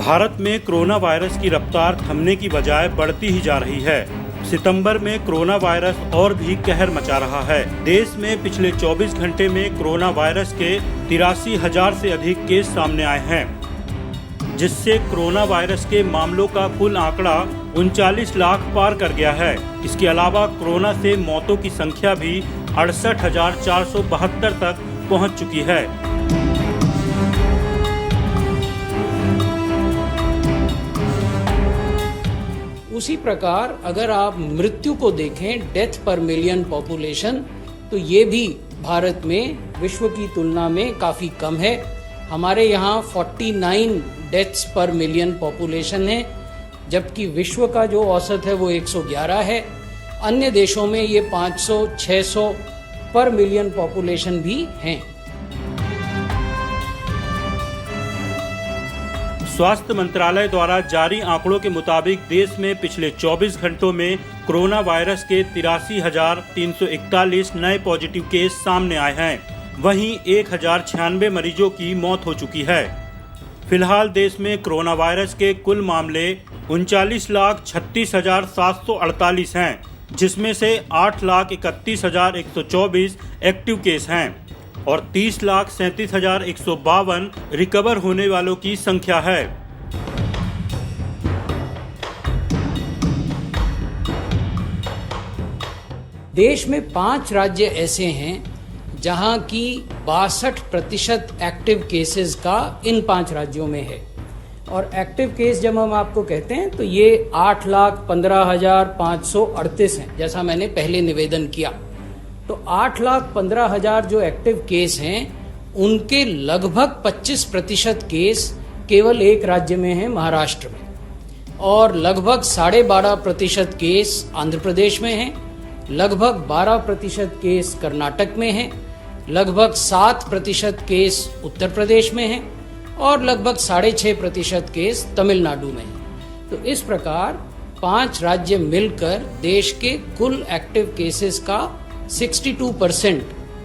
भारत में corona virus की रफ्तार थमने की बजाय बढ़ती ही जा रही है। सितंबर में कोरोना वायरस और भी कहर मचा रहा है। देश में पिछले 24 घंटे में कोरोना वायरस के 83,000 से अधिक केस सामने आए हैं, जिससे कोरोना वायरस के मामलों का कुल आंकड़ा 39 लाख पार कर गया है। इसके अलावा कोरोना से मौतों की संख्या भी 68,472 तक पहुंच चुकी है। उसी प्रकार अगर आप मृत्यु को देखें, डेथ पर मिलियन पॉपुलेशन, तो ये भी भारत में विश्व की तुलना में काफ़ी कम है। हमारे यहाँ 49 डेथ्स पर मिलियन पॉपुलेशन है, जबकि विश्व का जो औसत है वो 111 है। अन्य देशों में ये 500-600 पर मिलियन पॉपुलेशन भी हैं। स्वास्थ्य मंत्रालय द्वारा जारी आंकड़ों के मुताबिक देश में पिछले 24 घंटों में कोरोना वायरस के 83,341 नए पॉजिटिव केस सामने आए हैं। वहीं 1,096 मरीजों की मौत हो चुकी है। फिलहाल देश में कोरोना वायरस के कुल मामले 39,36,748 हैं, जिसमें से 8,31,124 एक्टिव केस हैं और 30,37,152 रिकवर होने वालों की संख्या है। देश में 5 राज्य ऐसे हैं जहां की 62% एक्टिव केसेस का इन 5 राज्यों में है। और एक्टिव केस जब हम आपको कहते हैं तो ये 8,15,538 हैं, जैसा मैंने पहले निवेदन किया। तो 8,15,000 जो एक्टिव केस हैं, उनके लगभग 25% केस केवल एक राज्य में है, महाराष्ट्र में, और लगभग 12.5% केस आंध्र प्रदेश में हैं, लगभग 12% केस कर्नाटक में हैं, लगभग 7% केस उत्तर प्रदेश में हैं और लगभग 6.5% केस तमिलनाडु में हैं। तो इस प्रकार 5 राज्य मिलकर देश के कुल एक्टिव केसेस का 62%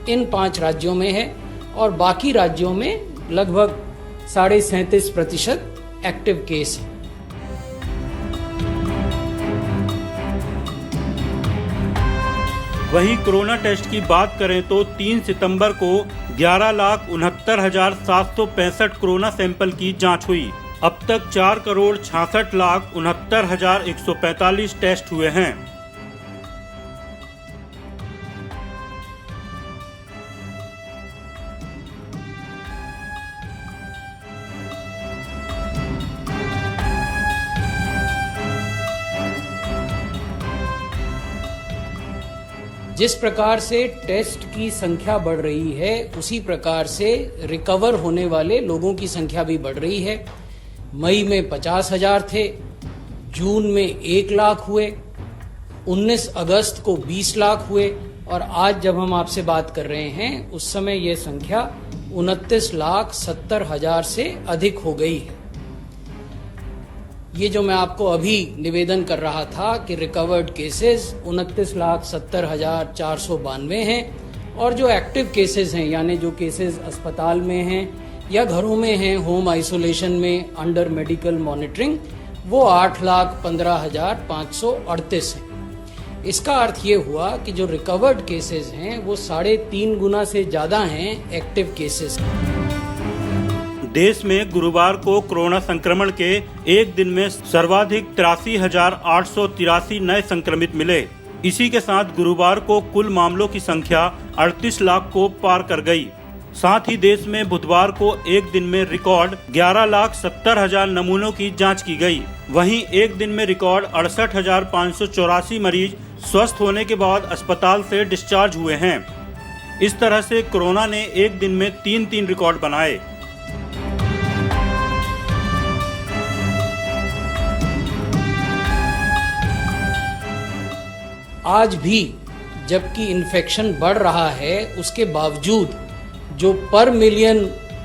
इन 5 राज्यों में है और बाकी राज्यों में लगभग 37.5% एक्टिव केस है। वहीं कोरोना टेस्ट की बात करें तो 3 सितंबर को 11,69,765 कोरोना सैंपल की जांच हुई। अब तक 4,66,69,145 टेस्ट हुए हैं। जिस प्रकार से टेस्ट की संख्या बढ़ रही है, उसी प्रकार से रिकवर होने वाले लोगों की संख्या भी बढ़ रही है। मई में 50,000 थे, जून में 1 लाख हुए, 19 अगस्त को 20 लाख हुए और आज जब हम आपसे बात कर रहे हैं उस समय ये संख्या 29,70,000 से अधिक हो गई है। ये जो मैं आपको अभी निवेदन कर रहा था कि रिकवर्ड केसेस 29,70,492 हैं और जो एक्टिव केसेस हैं, यानी जो केसेस अस्पताल में हैं या घरों में हैं, होम आइसोलेशन में अंडर मेडिकल मॉनिटरिंग, वो 8,15,538 हैं। इसका अर्थ ये हुआ कि जो रिकवर्ड केसेस हैं वो 3.5 गुना से ज़्यादा हैं एक्टिव केसेस। देश में गुरुवार को कोरोना संक्रमण के एक दिन में सर्वाधिक 83,883 नए संक्रमित मिले। इसी के साथ गुरुवार को कुल मामलों की संख्या 38 लाख को पार कर गई। साथ ही देश में बुधवार को एक दिन में रिकॉर्ड 11,70,000 नमूनों की जांच की गई। वहीं एक दिन में रिकॉर्ड 68,584 मरीज स्वस्थ होने के बाद अस्पताल से डिस्चार्ज हुए हैं। इस तरह से कोरोना ने एक दिन में 3 रिकॉर्ड बनाए। आज भी जबकि इन्फेक्शन बढ़ रहा है, उसके बावजूद जो पर मिलियन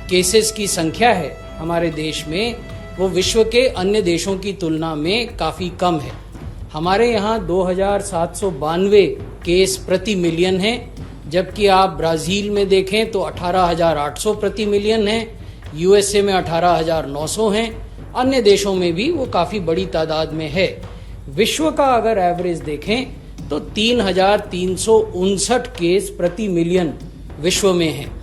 केसेस की संख्या है हमारे देश में, वो विश्व के अन्य देशों की तुलना में काफ़ी कम है। हमारे यहाँ 2,792 केस प्रति मिलियन हैं, जबकि आप ब्राज़ील में देखें तो 18,800 प्रति मिलियन हैं, यूएसए में 18,900 हैं अन्य देशों में भी वो काफी बड़ी तादाद में है। विश्व का अगर एवरेज देखें तो 3,359 केस प्रति मिलियन विश्व में है।